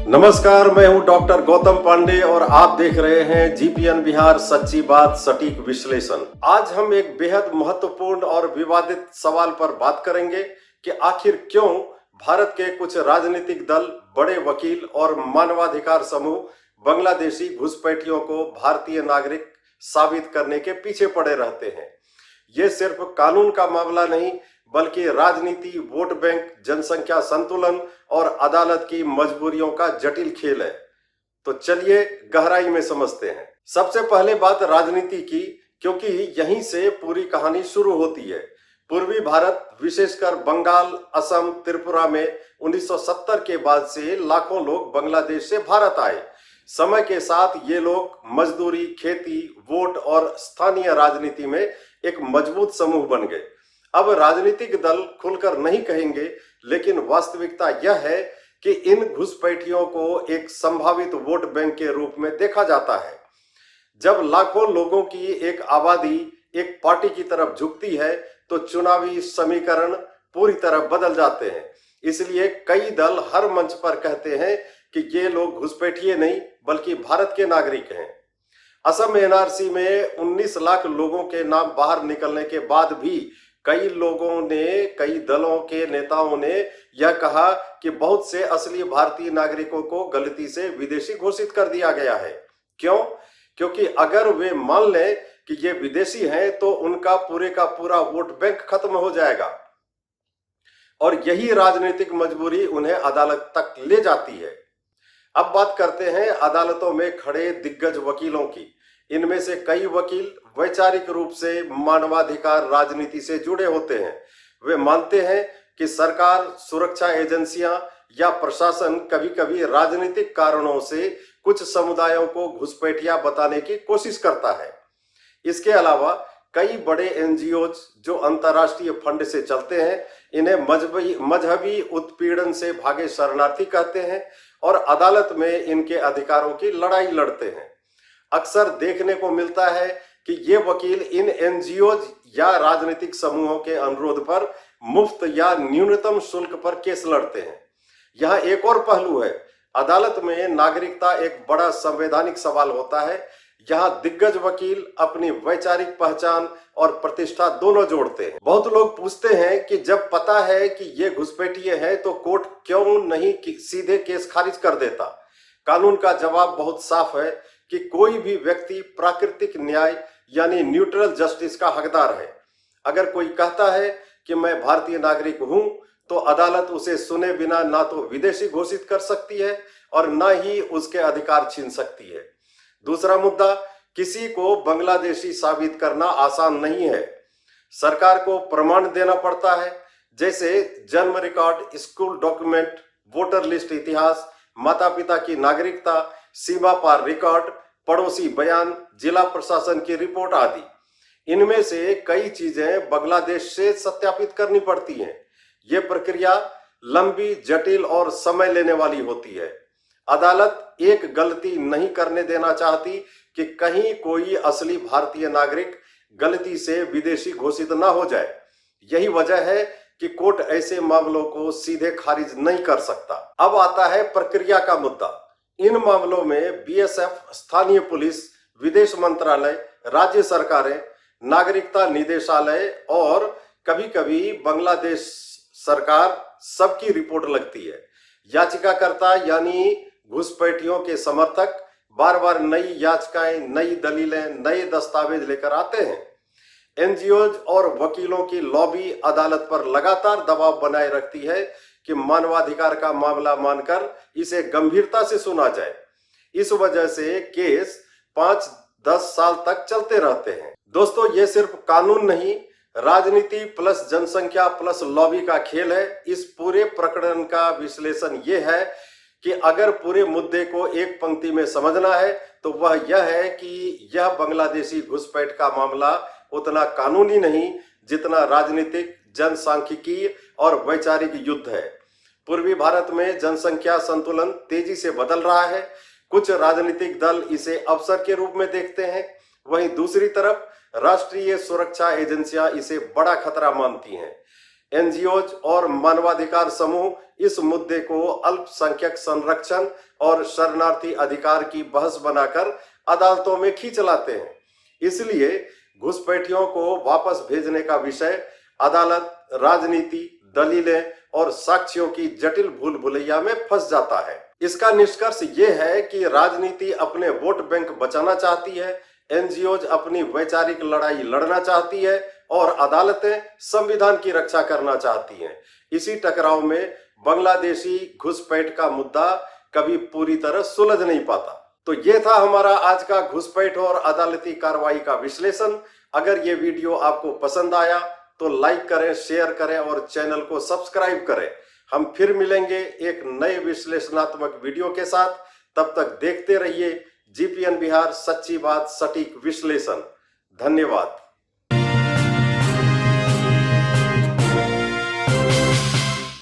नमस्कार, मैं हूं डॉक्टर गौतम पांडे और आप देख रहे हैं जीपीएन बिहार सच्ची बात सटीक विश्लेषण। आज हम एक बेहद महत्वपूर्ण और विवादित सवाल पर बात करेंगे कि आखिर क्यों भारत के कुछ राजनीतिक दल, बड़े वकील और मानवाधिकार समूह बांग्लादेशी घुसपैठियों को भारतीय नागरिक साबित करने के पीछे पड़े रहते हैं। ये सिर्फ कानून का मामला नहीं बल्कि राजनीति, वोट बैंक, जनसंख्या संतुलन और अदालत की मजबूरियों का जटिल खेल है। तो चलिए गहराई में समझते हैं। सबसे पहले बात राजनीति की, क्योंकि यहीं से पूरी कहानी शुरू होती है। पूर्वी भारत, विशेषकर बंगाल, असम, त्रिपुरा में 1970 के बाद से लाखों लोग बांग्लादेश से भारत आए। समय के साथ ये लोग मजदूरी, खेती, वोट और स्थानीय राजनीति में एक मजबूत समूह बन गए। अब राजनीतिक दल खुलकर नहीं कहेंगे, लेकिन वास्तविकता यह है कि इन घुसपैठियों को एक संभावित वोट बैंक के रूप में देखा जाता है। जब लाखों लोगों की एक आबादी एक पार्टी की तरफ झुकती है तो चुनावी समीकरण पूरी तरह बदल जाते हैं। इसलिए कई दल हर मंच पर कहते हैं कि ये लोग घुसपैठिए नहीं बल्कि भारत के नागरिक हैं। असम एनआरसी में 19 लाख लोगों के नाम बाहर निकलने के बाद भी कई लोगों ने, कई दलों के नेताओं ने यह कहा कि बहुत से असली भारतीय नागरिकों को गलती से विदेशी घोषित कर दिया गया है। क्यों? क्योंकि अगर वे मान लें कि ये विदेशी हैं तो उनका पूरे का पूरा वोट बैंक खत्म हो जाएगा और यही राजनीतिक मजबूरी उन्हें अदालत तक ले जाती है। अब बात करते हैं अदालतों में खड़े दिग्गज वकीलों की। इनमें से कई वकील वैचारिक रूप से मानवाधिकार राजनीति से जुड़े होते हैं। वे मानते हैं कि सरकार, सुरक्षा एजेंसियां या प्रशासन कभी कभी राजनीतिक कारणों से कुछ समुदायों को घुसपैठिया बताने की कोशिश करता है। इसके अलावा कई बड़े एनजीओज जो अंतर्राष्ट्रीय फंड से चलते हैं, इन्हें मजहबी उत्पीड़न से भागे शरणार्थी कहते हैं और अदालत में इनके अधिकारों की लड़ाई लड़ते हैं। अक्सर देखने को मिलता है कि ये वकील इन एनजीओज या राजनीतिक समूहों के अनुरोध पर मुफ्त या न्यूनतम शुल्क पर केस लड़ते हैं। यहाँ एक और पहलू है। अदालत में नागरिकता एक बड़ा संवैधानिक सवाल होता है। यहाँ दिग्गज वकील अपनी वैचारिक पहचान और प्रतिष्ठा दोनों जोड़ते हैं। बहुत लोग पूछते हैं कि जब पता है कि ये घुसपैठिए हैं तो कोर्ट क्यों नहीं सीधे केस खारिज कर देता? कानून का जवाब बहुत साफ है कि कोई भी व्यक्ति प्राकृतिक न्याय यानी न्यूट्रल जस्टिस का हकदार है। अगर कोई कहता है कि मैं भारतीय नागरिक हूं तो अदालत उसे सुने बिना ना तो विदेशी घोषित कर सकती है और न ही उसके अधिकार छीन सकती है। दूसरा मुद्दा, किसी को बांग्लादेशी साबित करना आसान नहीं है। सरकार को प्रमाण देना पड़ता है, जैसे जन्म record, school document, voter list इतिहास, माता पिता की नागरिकता, सीमा पार रिकॉर्ड, पड़ोसी बयान, जिला प्रशासन की रिपोर्ट आदि। इनमें से कई चीजें बांग्लादेश से सत्यापित करनी पड़ती हैं। ये प्रक्रिया लंबी, जटिल और समय लेने वाली होती है। अदालत एक गलती नहीं करने देना चाहती कि कहीं कोई असली भारतीय नागरिक गलती से विदेशी घोषित ना हो जाए। यही वजह है कि कोर्ट ऐसे मामलों को सीधे खारिज नहीं कर सकता। अब आता है प्रक्रिया का मुद्दा। इन मामलों में बीएसएफ, स्थानीय पुलिस, विदेश मंत्रालय, राज्य सरकारें, नागरिकता निदेशालय और कभी-कभी बांग्लादेश सरकार सबकी रिपोर्ट लगती है। याचिकाकर्ता यानी घुसपैठियों के समर्थक बार बार नई याचिकाएं, नई दलीलें, नए दस्तावेज लेकर आते हैं। एनजीओज और वकीलों की लॉबी अदालत पर लगातार दबाव बनाए रखती है कि मानवाधिकार का मामला मानकर इसे गंभीरता से सुना जाए। इस वजह से केस 5-10 साल तक चलते रहते हैं। दोस्तों, ये सिर्फ कानून नहीं, राजनीति प्लस जनसंख्या प्लस लॉबी का खेल है। इस पूरे प्रकरण का विश्लेषण ये है कि अगर पूरे मुद्दे को एक पंक्ति में समझना है तो वह यह है कि यह बांग्लादेशी घुसपैठ का मामला उतना कानूनी नहीं जितना राजनीतिक, जनसांख्यिकीय और वैचारिक युद्ध है। पूर्वी भारत में जनसंख्या संतुलन तेजी से बदल रहा है। कुछ राजनीतिक दल इसे अवसर के रूप में देखते हैं, वहीं दूसरी तरफ राष्ट्रीय सुरक्षा एजेंसियां इसे बड़ा खतरा मानती हैं। एनजीओज और मानवाधिकार समूह इस मुद्दे को अल्पसंख्यक संरक्षण और शरणार्थी अधिकार की बहस बनाकर अदालतों में खींच लाते हैं। इसलिए घुसपैठियों को वापस भेजने का विषय अदालत, राजनीति, दलीलें और साक्ष्यों की जटिल भूल भुलैया में फंस जाता है। इसका निष्कर्ष ये है कि राजनीति अपने वोट बैंक बचाना चाहती है, एनजीओज अपनी वैचारिक लड़ाई लड़ना चाहती है और अदालतें संविधान की रक्षा करना चाहती हैं। इसी टकराव में बांग्लादेशी घुसपैठ का मुद्दा कभी पूरी तरह सुलझ नहीं पाता। तो ये था हमारा आज का घुसपैठ और अदालती कार्रवाई का विश्लेषण। अगर ये वीडियो आपको पसंद आया तो लाइक करें, शेयर करें और चैनल को सब्सक्राइब करें। हम फिर मिलेंगे एक नए विश्लेषणात्मक वीडियो के साथ। तब तक देखते रहिए जीपीएन बिहार, सच्ची बात, सटीक विश्लेषण। धन्यवाद।